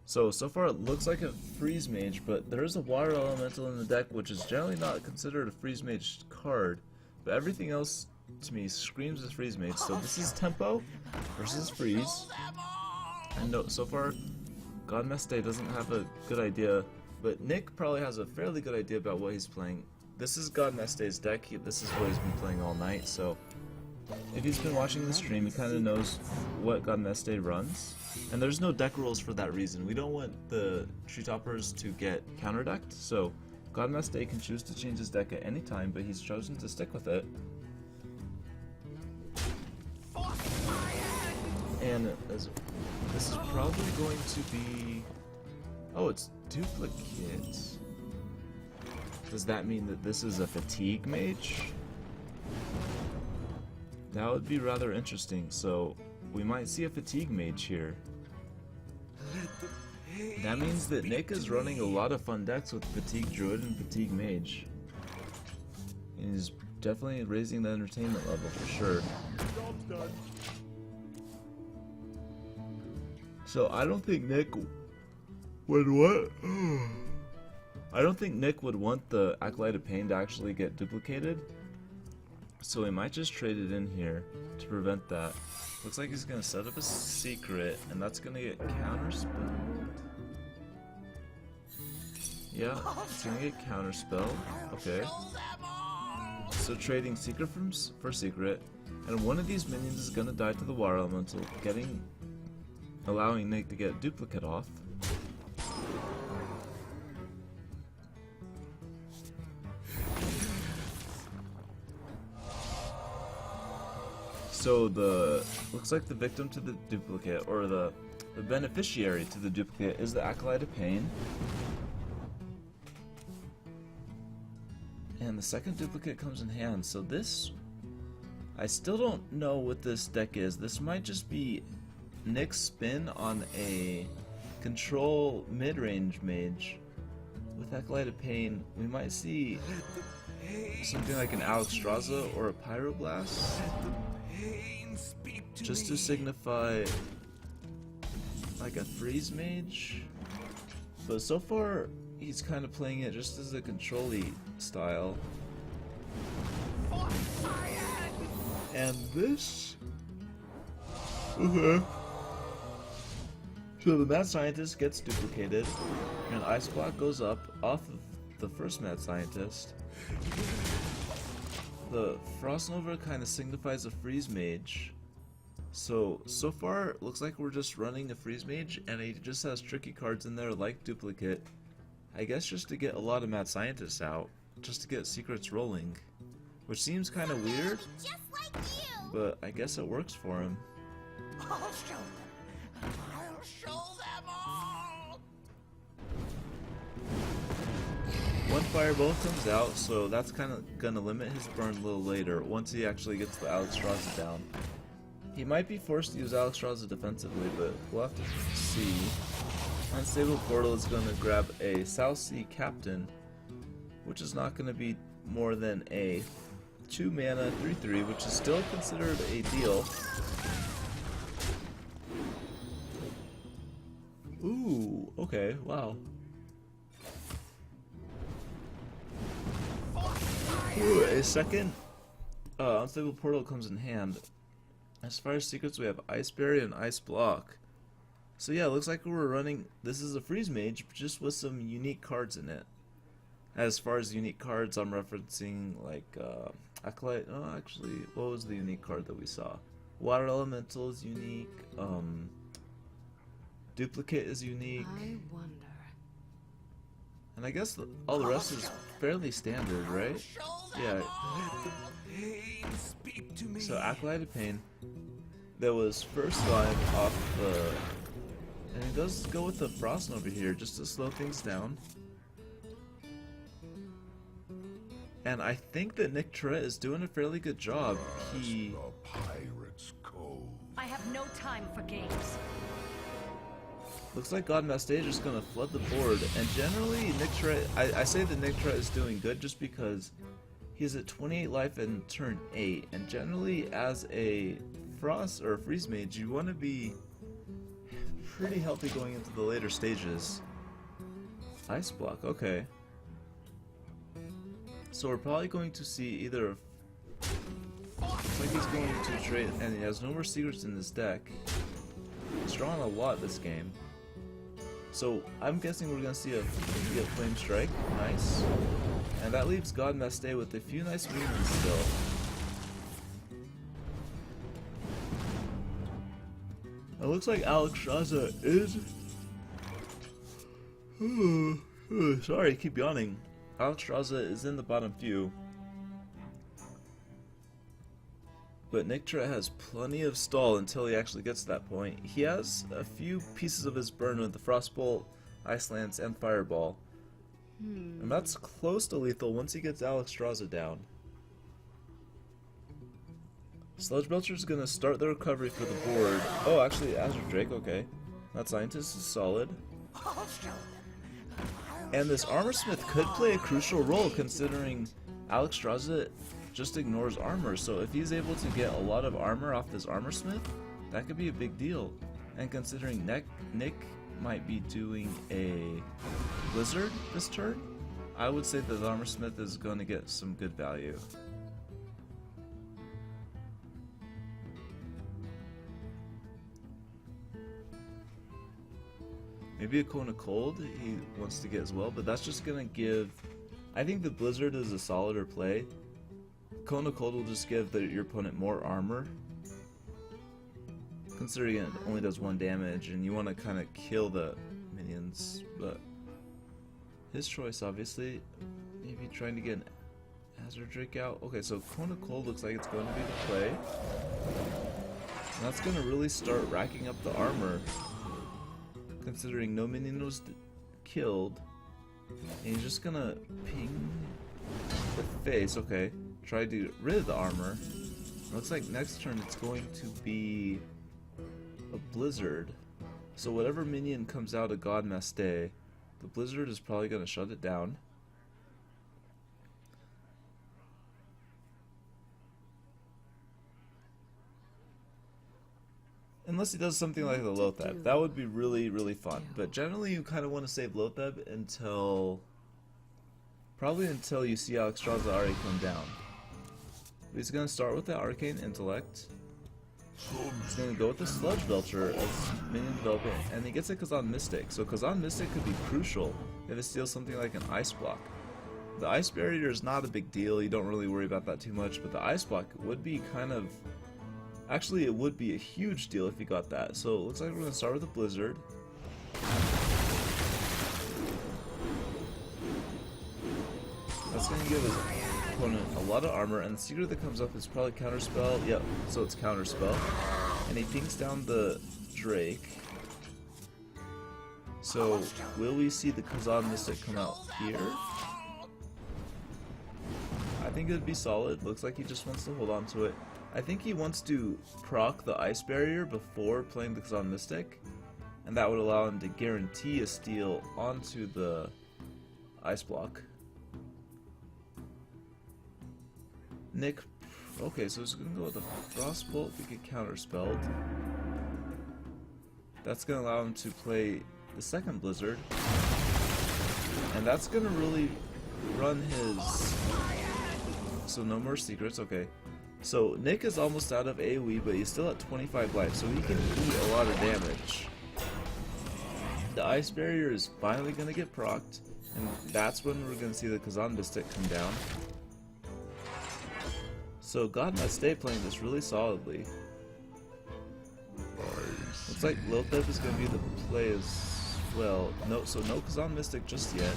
S1: So far it looks like a Freeze Mage, but there is a Water Elemental in the deck, which is generally not considered a Freeze Mage card. But everything else, to me, screams as Freeze Mage. So this is Tempo versus Freeze. And no, so far, Godmaste doesn't have a good idea, but Nick probably has a fairly good idea about what he's playing. This is Godmaste's deck. This is what he's been playing all night, so if he's been watching the stream, he kind of knows what Godmaste runs. And there's no deck rules for that reason. We don't want the Tree Toppers to get counterdecked, so Godmaste can choose to change his deck at any time, but he's chosen to stick with it. And this is probably going to be... Oh, it's duplicate. Does that mean that this is a Fatigue Mage? That would be rather interesting, so we might see a Fatigue Mage here. That means that Nick is running a lot of fun decks with Fatigue Druid and Fatigue Mage. And he's definitely raising the entertainment level for sure. So I don't think Nick would what? I don't think Nick would want the Acolyte of Pain to actually get duplicated. So he might just trade it in here to prevent that. Looks like he's gonna set up a secret, and that's gonna get counterspelled. Yeah, it's gonna get counterspelled. Okay. So trading secret for secret, and one of these minions is gonna die to the Water Elemental, allowing Nick to get duplicate off. So looks like the victim to the duplicate, or the beneficiary to the duplicate, is the Acolyte of Pain. And the second duplicate comes in hand, so this... I still don't know what this deck is. This might just be Nick's spin on a control mid-range mage. With Acolyte of Pain, we might see something like an Alexstrasza or a Pyroblast. just to signify like a freeze mage. But so far, he's kind of playing it just as a control-y style. And this... Okay. So the Mad Scientist gets duplicated, and Ice Block goes up off of the first Mad Scientist. The Frost Nova kind of signifies a Freeze Mage. So far, it looks like we're just running a Freeze Mage, and he just has tricky cards in there like Duplicate. I guess just to get a lot of Mad Scientists out, just to get secrets rolling. Which seems kind of weird,
S5: Just like you.
S1: but I guess it works for him.
S6: I'll show them. I'll show them all.
S1: One Fireball comes out, so that's kind of gonna limit his burn a little later, once he actually gets the Alexstrasza down. He might be forced to use Alexstrasza defensively, but we'll have to see. Unstable Portal is gonna grab a South Sea Captain, which is not gonna be more than a 2 mana 3/3, which is still considered a deal. Ooh, okay, wow. Ooh, a second Unstable Portal comes in hand. As far as secrets, we have Ice Berry and Ice Block. So yeah, it looks like we're running, this is a Freeze Mage, just with some unique cards in it. As far as unique cards, I'm referencing like Acolyte. Oh, actually, what was the unique card that we saw? Water Elemental is unique. Duplicate is unique,
S3: I wonder.
S1: and I guess all the rest is fairly standard, right? Yeah.
S2: Speak to me.
S1: So Acolyte of Pain, that was first line off the, and it does go with the Frost over here just to slow things down. And I think that Nick Tourette is doing a fairly good job. He...
S2: The Pirate's Cove.
S3: I have no time for games.
S1: Looks like Godmaste is just going to flood the board. And generally, Nick Tourette... I say that Nick Tourette is doing good just because he's at 28 life in turn 8. And generally, as a Frost or a Freeze Mage, you want to be pretty healthy going into the later stages. Ice Block, okay. So we're probably going to see either... Looks like he's going to trade, and he has no more secrets in his deck. He's drawing a lot this game. So I'm guessing we're going to see a Flame Strike. Nice. And that leaves Godmaste with a few nice movements still. It looks like Alexstrasza is... Sorry, I keep yawning. Alexstrasza is in the bottom few, but Nick Tourette has plenty of stall until he actually gets to that point. He has a few pieces of his burn with the Frostbolt, Ice Lance, and Fireball, and that's close to lethal once he gets Alexstrasza down. Sludge Belcher is going to start the recovery for the board. Oh, actually, Azure Drake, okay. That Scientist is solid.
S6: I'll show them.
S1: And this Armorsmith could play a crucial role considering Alexstrasza just ignores armor. So if he's able to get a lot of armor off this Armorsmith, that could be a big deal. And considering Nick might be doing a Blizzard this turn, I would say that the Armorsmith is going to get some good value. Maybe a Cone of Cold he wants to get as well, but that's just going to give... I think the Blizzard is a solider play. Cone of Cold will just give your opponent more armor, considering it only does 1 damage, and you want to kind of kill the minions, but his choice, obviously. Maybe trying to get an Azure Drake out. Okay, so Cone of Cold looks like it's going to be the play. And that's going to really start racking up the armor, considering no minion was killed. And he's just gonna ping the face. Okay, try to get rid of the armor. Looks like next turn it's going to be a Blizzard. So whatever minion comes out of Godmaste, the Blizzard is probably gonna shut it down. Unless he does something like the Lotheb. That would be really, really fun. But generally you kind of want to save Lotheb until... probably until you see Alexstrasza already come down. He's going to start with the Arcane Intellect. He's going to go with the Sludge Belcher as minion development. And he gets a Kazan Mystic. So Kazan Mystic could be crucial if it steals something like an Ice Block. The Ice Barrier is not a big deal. You don't really worry about that too much. But the Ice Block would be kind of... actually, it would be a huge deal if he got that. So it looks like we're going to start with a Blizzard. That's going to give his opponent a lot of armor, and the secret that comes up is probably Counterspell. Yep, so it's Counterspell. And he pinks down the Drake. So, will we see the Kazan Mystic come out here? I think it would be solid. Looks like he just wants to hold on to it. I think he wants to proc the Ice Barrier before playing the Kazan Mystic, and that would allow him to guarantee a steal onto the Ice Block. Nick, okay, so he's gonna go with a Frostbolt to get counterspelled. That's gonna allow him to play the second Blizzard, and that's gonna really run his. So no more secrets, okay. So Nick is almost out of AoE, but he's still at 25 life, so he can eat a lot of damage. The Ice Barrier is finally gonna get procced, and that's when we're gonna see the Kazan Mystic come down. So Godmaste playing this really solidly. Looks like Lotheb is going to be the play as well. No, so no Kazan Mystic just yet.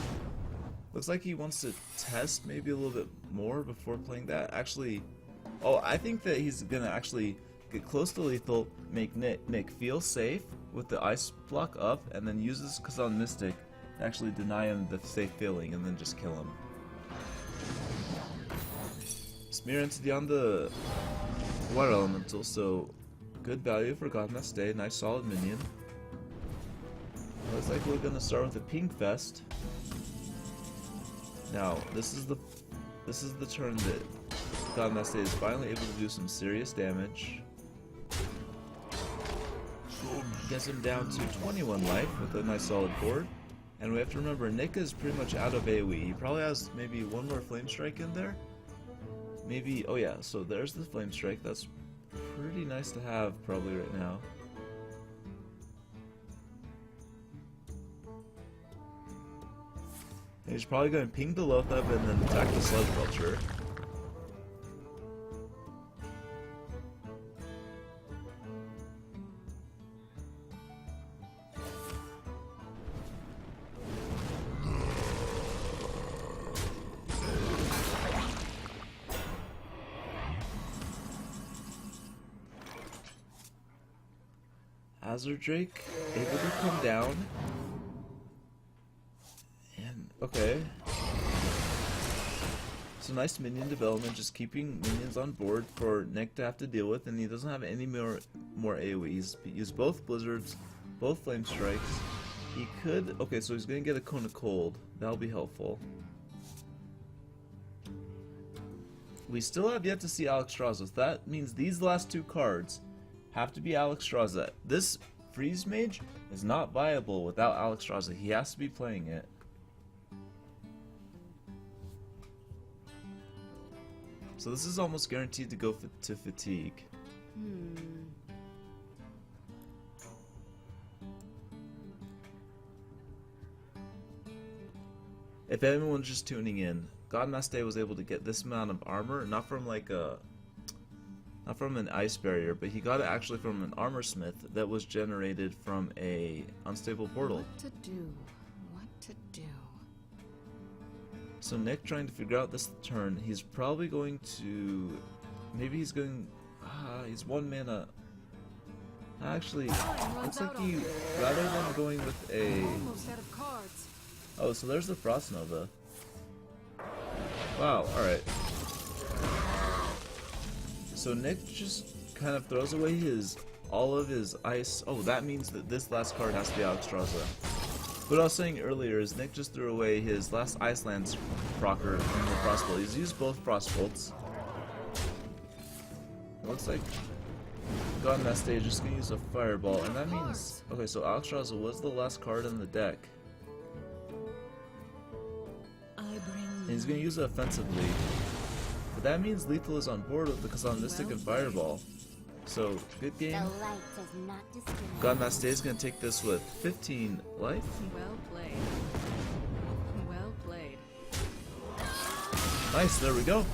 S1: Looks like he wants to test maybe a little bit more before playing that. Actually, oh, I think that he's going to actually get close to lethal, make Nick feel safe with the Ice Block up, and then use this Kazan Mystic to actually deny him the safe feeling, and then just kill him. Smear Entity on the Water Elemental, so good value for Godmaste, nice solid minion. Looks like we're gonna start with a Pink Fest. Now, this is the turn that Godmaste is finally able to do some serious damage. Gets him down to 21 life with a nice solid board. And we have to remember, Nick is pretty much out of AoE. He probably has maybe one more Flame Strike in there. Maybe, oh yeah, so there's the Flame Strike. That's pretty nice to have probably right now. And he's probably going to ping the Lotheb and then attack the Sludge Belcher. Azure Drake able to come down, and okay, so nice minion development, just keeping minions on board for Nick to have to deal with, and he doesn't have any more AoE. He's used both Blizzards, both Flame Strikes. He could, okay, so he's gonna get a Cone of Cold. That'll be helpful. We still have yet to see Alexstrasza. So that means these last two cards have to be Alexstrasza. This Freeze Mage is not viable without Alexstrasza. He has to be playing it. So this is almost guaranteed to go to Fatigue. If anyone's just tuning in, Godmaste was able to get this amount of armor, not from like a... not from an Ice Barrier, but he got it actually from an Armor Smith that was generated from a unstable portal.
S3: What to do? What to do?
S1: So Nick trying to figure out this turn, he's probably going to... maybe he's going... he's 1 mana. Actually, looks like he... rather than going with a...
S3: Almost out of cards.
S1: Oh, so there's the Frost Nova. Wow, alright. So Nick just kind of throws away all of his ice. Oh, that means that this last card has to be Alexstrasza. What I was saying earlier is Nick just threw away his last Icelands procker from the Frostbolt. He's used both Frostbolts. It looks like Godmaste is just gonna use a fireball, and that means okay. So Alcatraz was the last card in the deck, and he's gonna use it offensively. But that means lethal is on board with the Kazan Mystic and fireball. So good
S5: The
S1: game.
S5: light does not discriminate.
S1: Godmaste is gonna take this with 15 life.
S3: Well played. Well played.
S1: Nice. There we go.